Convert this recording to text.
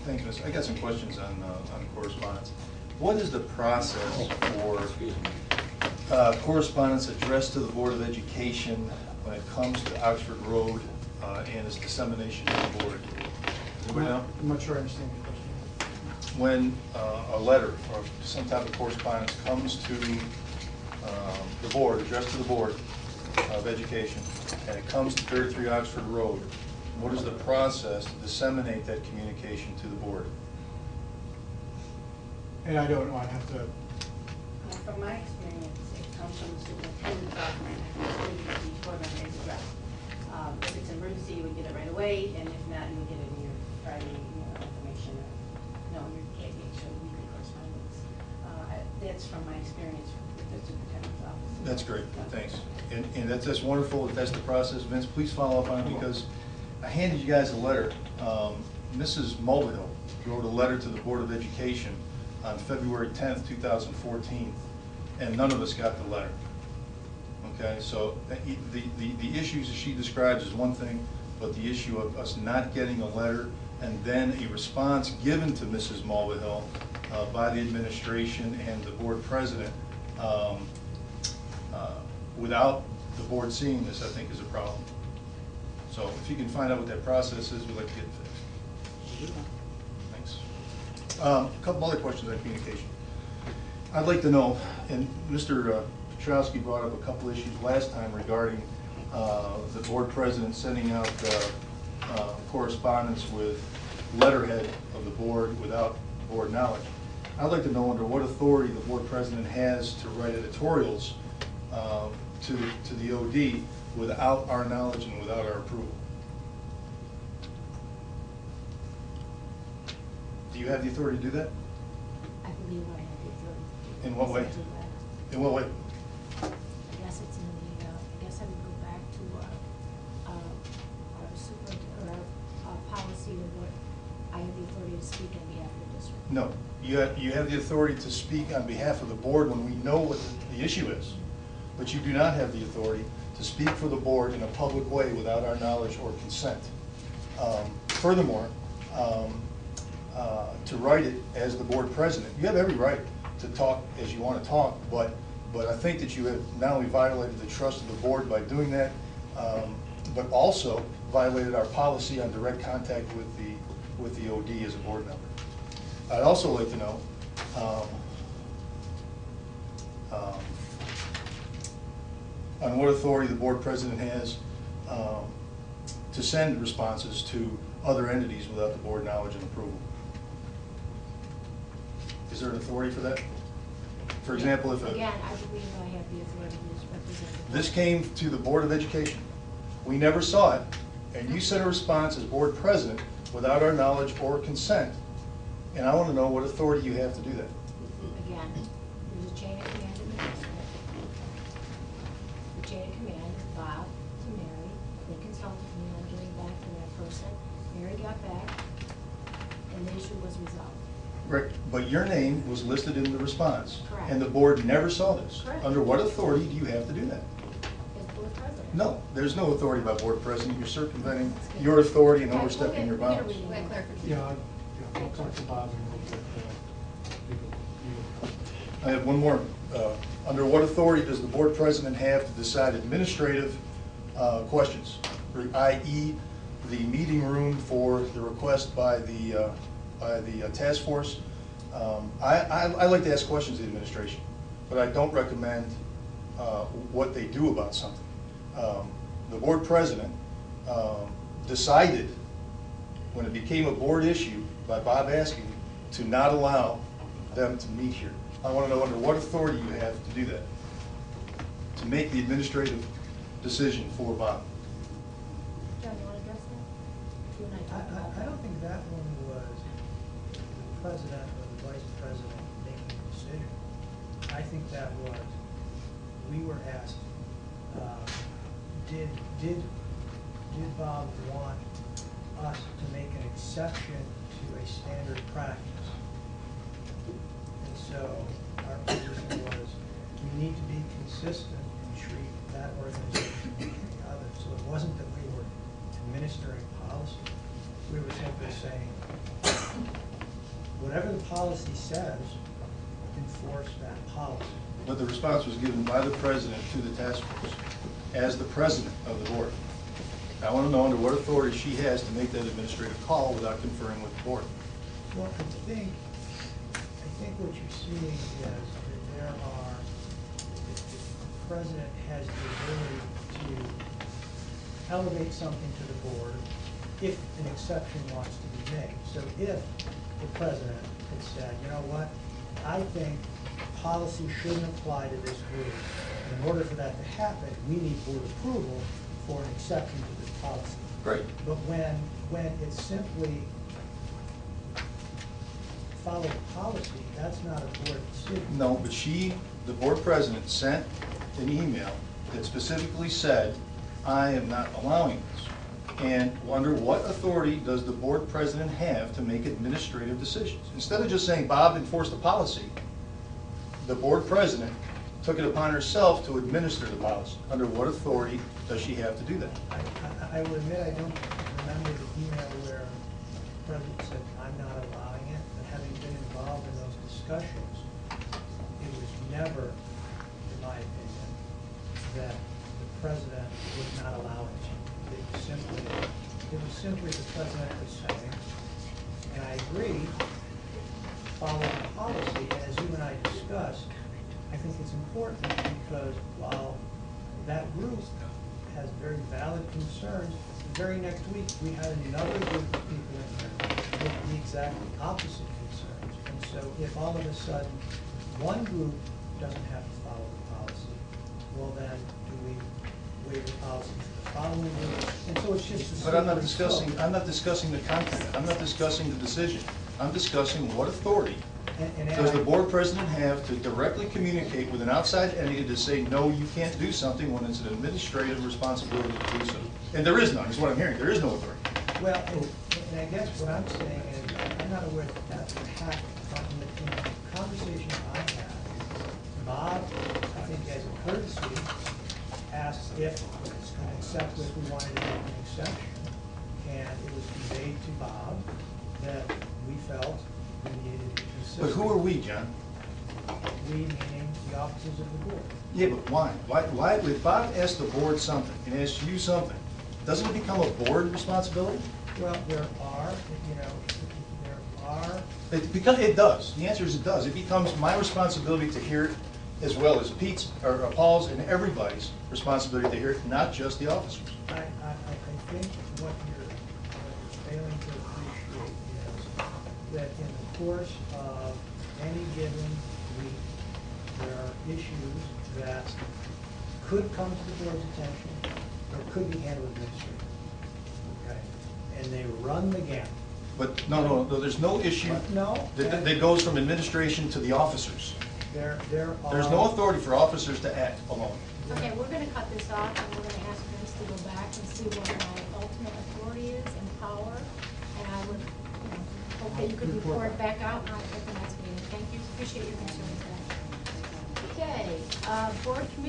Thanks, Miss. I got some questions on correspondence. What is the process for correspondence addressed to the Board of Education when it comes to Oxford Road and its dissemination to the board? Does anybody know? I'm not sure I understand your question. When a letter or some type of correspondence comes to the board, addressed to the Board of Education, and it comes to 33 Oxford Road, what is the process to disseminate that communication to the board? And I don't know, I'd have to, From my experience, it comes from the superintendent's office, and each board member is addressed. If it's an emergency, you would get it right away, and if not, you would get it in your Friday information, or your weekly correspondence. That's from my experience with the superintendent's office. That's great, thanks. And that's wonderful if that's the process. Vince, please follow up on it, because I handed you guys a letter. Mrs. Mulvihill wrote a letter to the Board of Education on February 10th, 2014, and none of us got the letter. Okay, so the issues that she describes is one thing, but the issue of us not getting a letter and then a response given to Mrs. Mulvihill by the administration and the board president without the board seeing this, I think is a problem. So if you can find out what that process is, we'd like to get it fixed. Thanks. A couple other questions on communication. I'd like to know, and Mr. Petrowski brought up a couple issues last time regarding the board president sending out correspondence with letterhead of the board without board knowledge. I'd like to know under what authority the board president has to write editorials to the OD without our knowledge and without our approval. Do you have the authority to do that? I believe I have the authority. In what way? In what way? I guess it's in the, I guess I would go back to our super, or our policy of what I have the authority to speak on behalf of the district. No, you have the authority to speak on behalf of the board when we know what the issue is, but you do not have the authority to speak for the board in a public way without our knowledge or consent. Furthermore, to write it as the board president, you have every right to talk as you want to talk, but I think that you have not only violated the trust of the board by doing that, but also violated our policy on direct contact with the OD as a board member. I'd also like to know on what authority the board president has to send responses to other entities without the board knowledge and approval. Is there an authority for that? For example, if again, I believe I have the authority to represent the board. this came to the Board of Education, we never saw it, and you sent a response as board president without our knowledge or consent, and I want to know what authority you have to do that. Again, there's a chain of command in the district. The chain of command is Bob to Mary. They consulted me on getting back to that person. Mary got back, and the issue was resolved. Right, but your name was listed in the response. Correct. And the board never saw this. Correct. Under what authority do you have to do that? As board president. No, there's no authority by board president. You're circumventing your authority and Okay, overstepping your we'll get a bounds. reading. We'll get clarification. yeah, I'll talk to Bob and we'll get people. I have one more. Under what authority does the board president have to decide administrative questions, i.e. the meeting room for the request by the task force? I like to ask questions of the administration, but I don't recommend what they do about something. The board president decided when it became a board issue by Bob asking to not allow them to meet here. I want to know under what authority you have to do that, to make the administrative decision for Bob. John, you want to address that? You and I talked about I that. don't think that one was the president or the vice president making the decision. I think that was, we were asked, did Bob want us to make an exception to a standard practice? And so our position was, we need to be consistent and treat that organization like the others. So it wasn't that we were administering policy. We were simply saying, whatever the policy says, enforce that policy. But the response was given by the president to the task force as the president of the board. I want to know under what authority she has to make that administrative call without conferring with the board. Well, I think what you're seeing is that there are, the president has the ability to elevate something to the board if an exception wants to be made. So if the president had said, you know what, I think policy shouldn't apply to this group, and in order for that to happen, we need board approval for an exception to this policy. Great. But when it's simply follow the policy, that's not a board decision. No, but the board president, sent an email that specifically said, I am not allowing this. And under what authority does the board president have to make administrative decisions? Instead of just saying, Bob enforced the policy, the board president took it upon herself to administer the policy. Under what authority does she have to do that? I will admit, I don't remember the email where the president said, I'm not allowing it, but having been involved in those discussions, it was never, in my opinion, that the president would not allow it. It was simply the president was saying, and I agree, follow the policy, and as you and I discussed, I think it's important because while that group has very valid concerns, the very next week, we had another group of people in here with the exact opposite concerns. And so if all of a sudden, one group doesn't have to follow the policy, well then, do we waive the policy for the following group? And so it's just a But I'm not slippery slope. discussing the content. I'm not discussing the decision. I'm discussing what authority And does the board president have to directly communicate with an outside entity to say, no, you can't do something when it's an administrative responsibility to do so? And there is none, is what I'm hearing. There is no authority. Well, and I guess what I'm saying is, I'm not aware that that's what happened. In the conversation I had, Bob, I think as a courtesy, asked if it's going to accept if we wanted to make an exception. And it was conveyed to Bob that we felt we needed to be consistent. But who are we, John? We meaning the officers of the board. Yeah, but why? Why, if Bob asked the board something and asked you something, doesn't it become a board responsibility? Well, there are, there are. It does. The answer is it does. It becomes my responsibility to hear it as well as Pete's, or Paul's, and everybody's responsibility to hear it, not just the officers. I think what you're failing to appreciate is that in the course of any given week, there are issues that could come to the board's attention or could be handled administratively. Okay? And they run the gamut. But no, there's no issue No. that goes from administration to the officers. There are. There's no authority for officers to act alone. Okay, we're gonna cut this off, and we're gonna ask Vince to go back and see what my ultimate authority is and power. And I would, hope that you could report back out at the next meeting. Thank you, appreciate your concern. Okay, board committee.